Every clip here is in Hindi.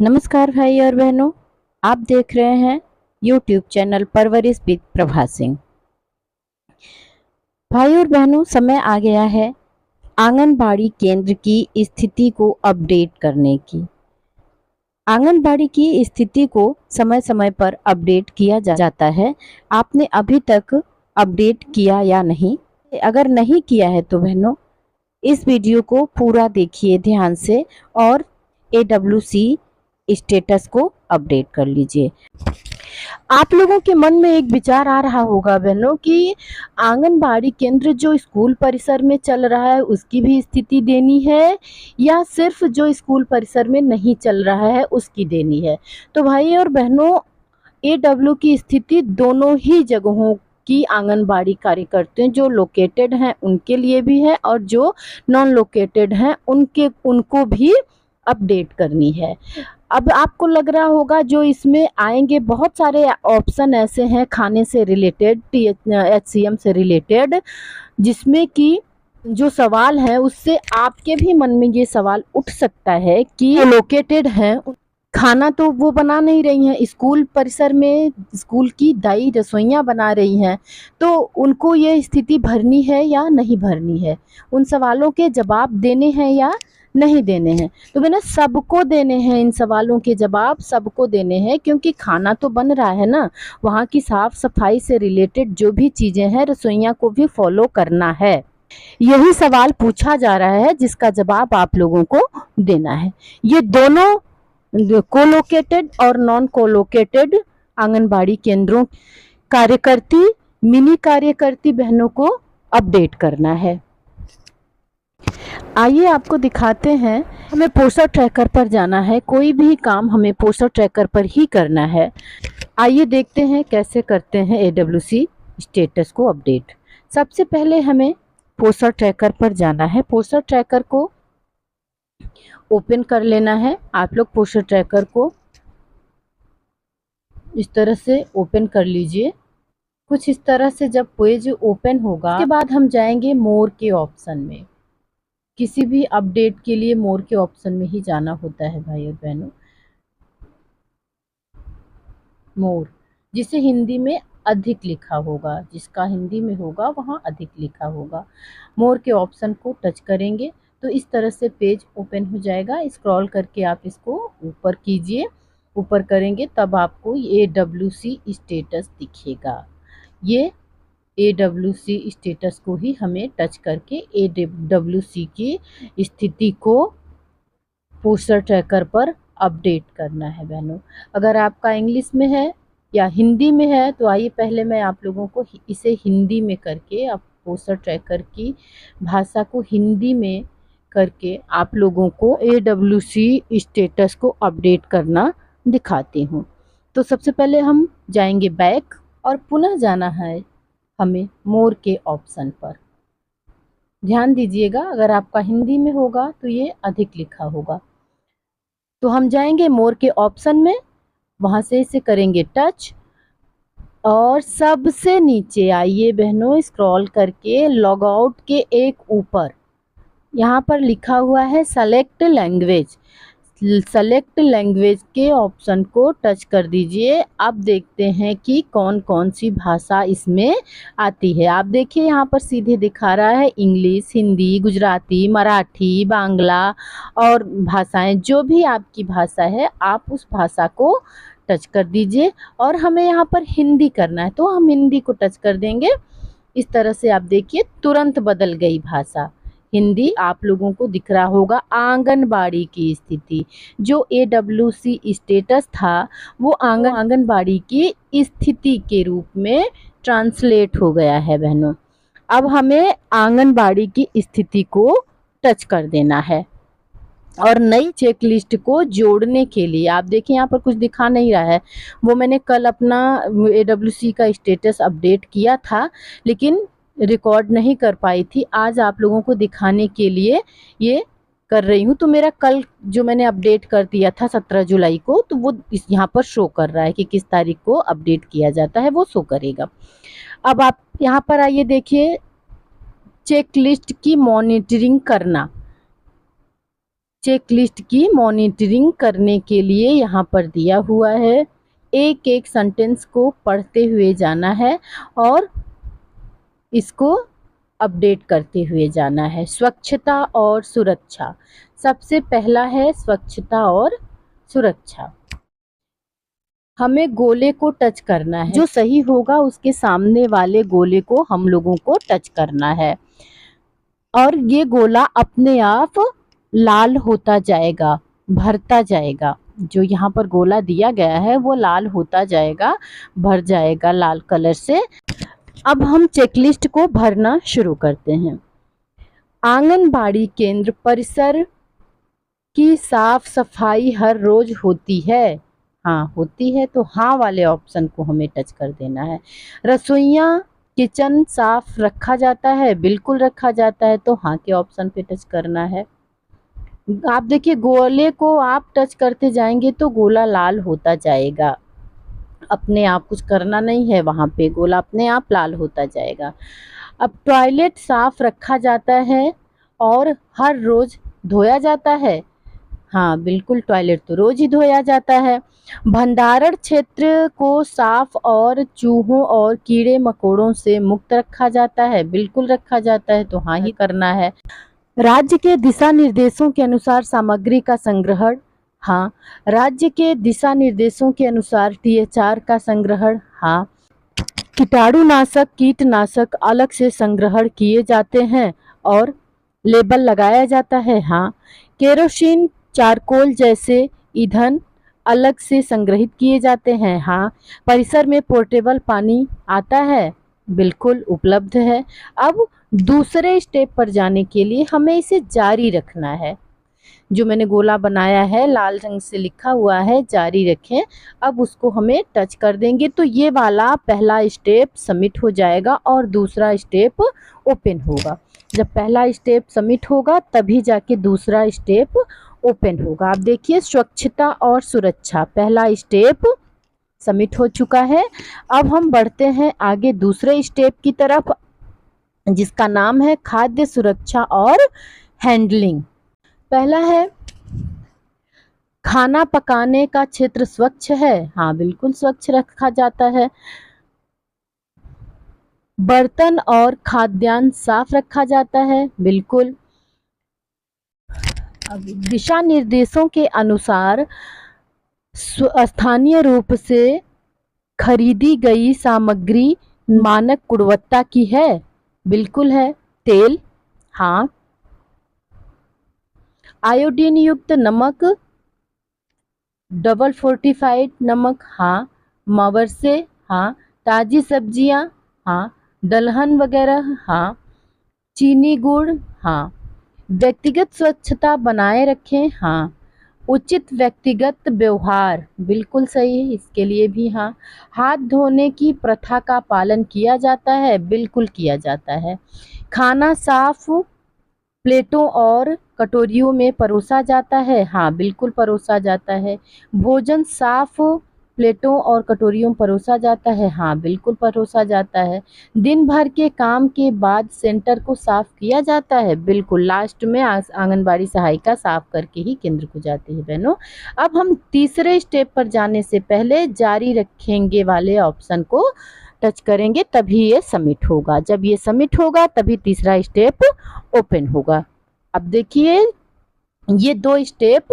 नमस्कार भाई और बहनों, आप देख रहे हैं यूट्यूब चैनल परवरिश विद प्रभा सिंह। भाई और बहनों, समय आ गया है आंगनबाड़ी केंद्र की स्थिति को अपडेट करने की। आंगनबाड़ी की स्थिति को समय समय पर अपडेट किया जाता है। आपने अभी तक अपडेट किया या नहीं? अगर नहीं किया है तो बहनों, इस वीडियो को पूरा देखिए ध्यान से और AWC स्टेटस को अपडेट कर लीजिए। आप लोगों के मन में एक विचार आ रहा होगा बहनों कि आंगनबाड़ी केंद्र जो स्कूल परिसर में चल रहा है उसकी भी स्थिति देनी है या सिर्फ जो स्कूल परिसर में नहीं चल रहा है उसकी देनी है। तो भाई और बहनों, AW की स्थिति दोनों ही जगहों की आंगनबाड़ी कार्यकर्ता जो लोकेटेड हैं उनके लिए भी है और जो नॉन लोकेटेड हैं उनको भी अपडेट करनी है। अब आपको लग रहा होगा जो इसमें आएंगे बहुत सारे ऑप्शन ऐसे हैं खाने से रिलेटेड, HCM से रिलेटेड, जिसमें कि जो सवाल है उससे आपके भी मन में ये सवाल उठ सकता है कि लोकेटेड हैं, खाना तो वो बना नहीं रही हैं, स्कूल परिसर में स्कूल की दाई रसोइयाँ बना रही हैं, तो उनको ये स्थिति भरनी है या नहीं भरनी है, उन सवालों के जवाब देने हैं या नहीं देने हैं। तो मैंने सबको देने हैं, इन सवालों के जवाब सबको देने हैं, क्योंकि खाना तो बन रहा है ना, वहाँ की साफ सफाई से रिलेटेड जो भी चीज़ें हैं रसोइयाँ को भी फॉलो करना है। यही सवाल पूछा जा रहा है जिसका जवाब आप लोगों को देना है। ये दोनों कोलोकेटेड और नॉन कोलोकेटेड आंगनबाड़ी केंद्रों कार्यकर्ती मिनी कार्यकर्ती बहनों को अपडेट करना है। आइए आपको दिखाते हैं। हमें पोस्टर ट्रैकर पर जाना है, कोई भी काम हमें पोस्टर ट्रैकर पर ही करना है। आइए देखते हैं कैसे करते हैं AWC स्टेटस को अपडेट। सबसे पहले हमें पोस्टर ट्रैकर पर जाना है। पोस्टर ट्रैकर को ओपन कर लेना है। आप लोग पोस्टर ट्रैकर को इस तरह से ओपन कर लीजिए। कुछ इस तरह से जब पेज ओपन होगा उसके बाद हम जाएंगे मोर के ऑप्शन में। किसी भी अपडेट के लिए मोर के ऑप्शन में ही जाना होता है भाई और बहनों। मोर, जिसे हिंदी में अधिक लिखा होगा, जिसका हिंदी में होगा वहाँ अधिक लिखा होगा। मोर के ऑप्शन को टच करेंगे तो इस तरह से पेज ओपन हो जाएगा। स्क्रॉल करके आप इसको ऊपर कीजिए, ऊपर करेंगे तब आपको AWC स्टेटस दिखेगा। ये AWC स्टेटस को ही हमें टच करके AWC की स्थिति को पोस्टर ट्रैकर पर अपडेट करना है बहनों। अगर आपका इंग्लिश में है या हिंदी में है तो आइए पहले मैं आप लोगों को इसे हिंदी में करके, आप पोस्टर ट्रैकर की भाषा को हिंदी में करके आप लोगों को AWC स्टेटस को अपडेट करना दिखाती हूँ। तो सबसे पहले हम जाएंगे बैक और पुनः जाना है हमें मोर के ऑप्शन पर। ध्यान दीजिएगा, अगर आपका हिंदी में होगा तो ये अधिक लिखा होगा। तो हम जाएंगे मोर के ऑप्शन में, वहां से इसे करेंगे टच और सबसे नीचे आइए बहनों स्क्रॉल करके लॉग आउट के एक ऊपर यहाँ पर लिखा हुआ है सेलेक्ट लैंग्वेज। सेलेक्ट लैंग्वेज के ऑप्शन को टच कर दीजिए। अब देखते हैं कि कौन कौन सी भाषा इसमें आती है। आप देखिए यहाँ पर सीधे दिखा रहा है इंग्लिश, हिंदी, गुजराती, मराठी, बांग्ला और भाषाएं, जो भी आपकी भाषा है आप उस भाषा को टच कर दीजिए। और हमें यहाँ पर हिंदी करना है तो हम हिंदी को टच कर देंगे। इस तरह से आप देखिए तुरंत बदल गई भाषा। हिंदी आप लोगों को दिख रहा होगा। आंगनबाड़ी की स्थिति जो AWC स्टेटस था वो आंगनबाड़ी की स्थिति के रूप में ट्रांसलेट हो गया है बहनों। अब हमें आंगनबाड़ी की स्थिति को टच कर देना है और नई चेक लिस्ट को जोड़ने के लिए आप देखिए यहाँ पर कुछ दिखा नहीं रहा है। वो मैंने कल अपना AWC का स्टेटस अपडेट किया था लेकिन रिकॉर्ड नहीं कर पाई थी। आज आप लोगों को दिखाने के लिए ये कर रही हूँ। तो मेरा कल जो मैंने अपडेट कर दिया था 17 जुलाई को, तो वो इस यहाँ पर शो कर रहा है कि किस तारीख को अपडेट किया जाता है, वो शो करेगा। अब आप यहाँ पर आइए देखिए चेक लिस्ट की मॉनिटरिंग करना। चेकलिस्ट की मॉनिटरिंग करने के लिए यहाँ पर दिया हुआ है। एक एक सेंटेंस को पढ़ते हुए जाना है और इसको अपडेट करते हुए जाना है। स्वच्छता और सुरक्षा, सबसे पहला है स्वच्छता और सुरक्षा। हमें गोले को टच करना है, जो सही होगा उसके सामने वाले गोले को हम लोगों को टच करना है और ये गोला अपने आप लाल होता जाएगा, भरता जाएगा। जो यहाँ पर गोला दिया गया है वो लाल होता जाएगा, भर जाएगा लाल कलर से। अब हम चेकलिस्ट को भरना शुरू करते हैं। आंगनबाड़ी केंद्र परिसर की साफ सफाई हर रोज होती है। हाँ होती है, तो हाँ वाले ऑप्शन को हमें टच कर देना है। रसोइयाँ किचन साफ रखा जाता है, बिल्कुल रखा जाता है, तो हाँ के ऑप्शन पे टच करना है। आप देखिए गोले को आप टच करते जाएंगे तो गोला लाल होता जाएगा, अपने आप कुछ करना नहीं है, वहाँ पे गोला अपने आप लाल होता जाएगा। अब टॉयलेट साफ रखा जाता है और हर रोज धोया जाता है। हाँ बिल्कुल, टॉयलेट तो रोज ही धोया जाता है। भंडारण क्षेत्र को साफ और चूहों और कीड़े मकोड़ों से मुक्त रखा जाता है, बिल्कुल रखा जाता है, तो हाँ ही करना है। राज्य के दिशा निर्देशों के अनुसार सामग्री का संग्रहण, हाँ राज्य के दिशा निर्देशों के अनुसार THR का संग्रहण, हाँ कीटाणुनाशक कीटनाशक अलग से संग्रहण किए जाते हैं और लेबल लगाया जाता है, हाँ केरोसिन चारकोल जैसे ईंधन अलग से संग्रहित किए जाते हैं, हाँ परिसर में पोर्टेबल पानी आता है, बिल्कुल उपलब्ध है। अब दूसरे स्टेप पर जाने के लिए हमें इसे जारी रखना है। जो मैंने गोला बनाया है लाल रंग से लिखा हुआ है जारी रखें, अब उसको हमें टच कर देंगे तो ये वाला पहला स्टेप सबमिट हो जाएगा और दूसरा स्टेप ओपन होगा। जब पहला स्टेप सबमिट होगा तभी जाके दूसरा स्टेप ओपन होगा। आप देखिए स्वच्छता और सुरक्षा, पहला स्टेप सबमिट हो चुका है। अब हम बढ़ते हैं आगे दूसरे स्टेप की तरफ, जिसका नाम है खाद्य सुरक्षा और हैंडलिंग। पहला है खाना पकाने का क्षेत्र स्वच्छ है, हाँ बिल्कुल स्वच्छ रखा जाता है। बर्तन और खाद्यान्न साफ रखा जाता है, बिल्कुल। दिशा निर्देशों के अनुसार स्थानीय रूप से खरीदी गई सामग्री मानक गुणवत्ता की है, बिल्कुल है। तेल, हाँ। आयोडीन युक्त नमक, डबल फोर्टिफाइड नमक, हाँ। मवरसे, हाँ। ताजी सब्जियां, हाँ। दलहन वगैरह, हाँ। चीनी गुड़, हाँ। व्यक्तिगत स्वच्छता बनाए रखें, हाँ। उचित व्यक्तिगत व्यवहार, बिल्कुल सही है, इसके लिए भी हाँ। हाथ धोने की प्रथा का पालन किया जाता है, बिल्कुल किया जाता है। खाना साफ प्लेटों और कटोरियों में परोसा जाता है, हाँ बिल्कुल परोसा जाता है। भोजन साफ प्लेटों और कटोरियों में परोसा जाता है, हाँ बिल्कुल परोसा जाता है। दिन भर के काम के बाद सेंटर को साफ किया जाता है, बिल्कुल लास्ट में आंगनबाड़ी सहायिका साफ करके ही केंद्र को जाती है बहनों। अब हम तीसरे स्टेप पर जाने से पहले जारी रखेंगे वाले ऑप्शन को टच करेंगे, तभी ये सबमिट होगा। जब ये सबमिट होगा तभी तीसरा स्टेप ओपन होगा। अब देखिए ये दो स्टेप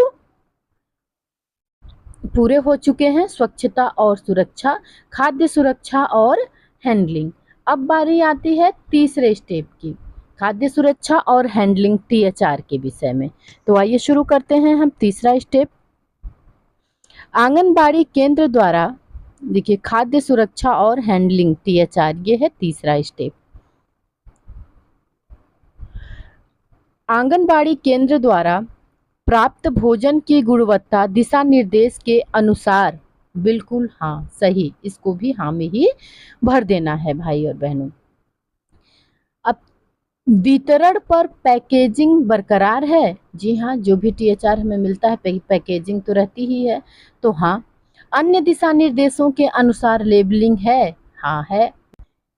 पूरे हो चुके हैं, स्वच्छता और सुरक्षा, खाद्य सुरक्षा और हैंडलिंग। अब बारी आती है तीसरे स्टेप की, खाद्य सुरक्षा और हैंडलिंग THR के विषय में। तो आइए शुरू करते हैं हम तीसरा स्टेप। आंगनबाड़ी केंद्र द्वारा, देखिए खाद्य सुरक्षा और हैंडलिंग THR, ये है तीसरा स्टेप। आंगनबाड़ी केंद्र द्वारा प्राप्त भोजन की गुणवत्ता दिशा निर्देश के अनुसार, बिल्कुल हाँ सही, इसको भी हाँ में ही भर देना है भाई और बहनों। अब वितरण पर पैकेजिंग बरकरार है, जी हाँ जो भी THR हमें मिलता है पैकेजिंग तो रहती ही है, तो हाँ। अन्य दिशा निर्देशों के अनुसार लेबलिंग है, हाँ है।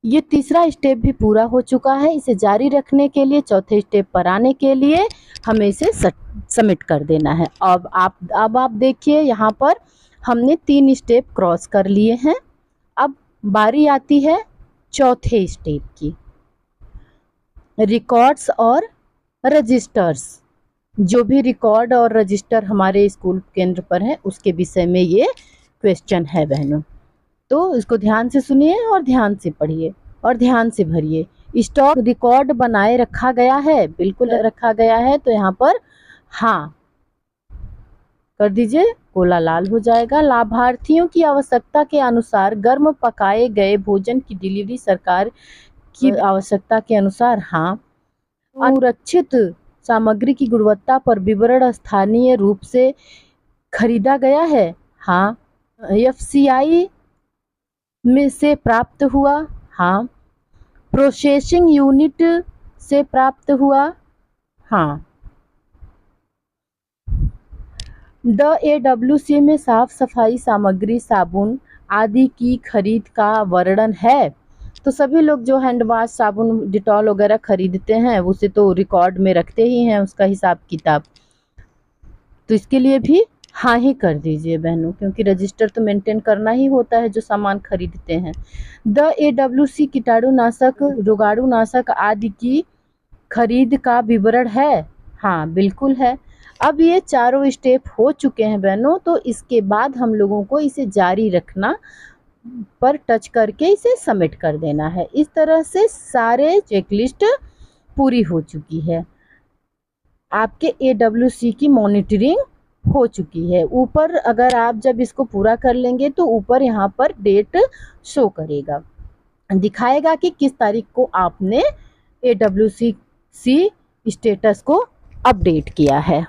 ये तीसरा स्टेप भी पूरा हो चुका है। इसे जारी रखने के लिए चौथे स्टेप पर आने के लिए हमें इसे सबमिट कर देना है। अब आप देखिए यहाँ पर हमने 3 स्टेप क्रॉस कर लिए हैं। अब बारी आती है चौथे स्टेप की, रिकॉर्ड्स और रजिस्टर्स। जो भी रिकॉर्ड और रजिस्टर हमारे स्कूल केंद्र पर है उसके विषय में ये क्वेश्चन है बहनों। तो इसको ध्यान से सुनिए और ध्यान से पढ़िए और ध्यान से भरिए। स्टॉक रिकॉर्ड बनाए रखा गया है, बिल्कुल रखा गया है, तो यहाँ पर हाँ कर दीजिए, गोला लाल हो जाएगा। लाभार्थियों की आवश्यकता के अनुसार गर्म पकाए गए भोजन की डिलीवरी सरकार की आवश्यकता के अनुसार हाँ। अनुरक्षित सामग्री की गुणवत्ता पर विवरण स्थानीय रूप से खरीदा गया है हाँ। FCI में से प्राप्त हुआ हाँ। प्रोसेसिंग यूनिट से प्राप्त हुआ हाँ। AWC में साफ सफाई सामग्री साबुन आदि की खरीद का वर्णन है। तो सभी लोग जो हैंड वाश साबुन डिटॉल वगैरह खरीदते हैं उसे तो रिकॉर्ड में रखते ही हैं उसका हिसाब किताब, तो इसके लिए भी हाँ ही कर दीजिए बहनों, क्योंकि रजिस्टर तो मेंटेन करना ही होता है जो सामान खरीदते हैं। AWC कीटाणुनाशक रोगाणुनाशक आदि की खरीद का विवरण है हाँ बिल्कुल है। अब ये चारों स्टेप हो चुके हैं बहनों, तो इसके बाद हम लोगों को इसे जारी रखना पर टच करके इसे सबमिट कर देना है। इस तरह से सारे चेकलिस्ट पूरी हो चुकी है। आपके AWC की मॉनिटरिंग हो चुकी है। ऊपर अगर आप जब इसको पूरा कर लेंगे तो ऊपर यहाँ पर डेट शो करेगा, दिखाएगा कि किस तारीख को आपने AWC स्टेटस को अपडेट किया है।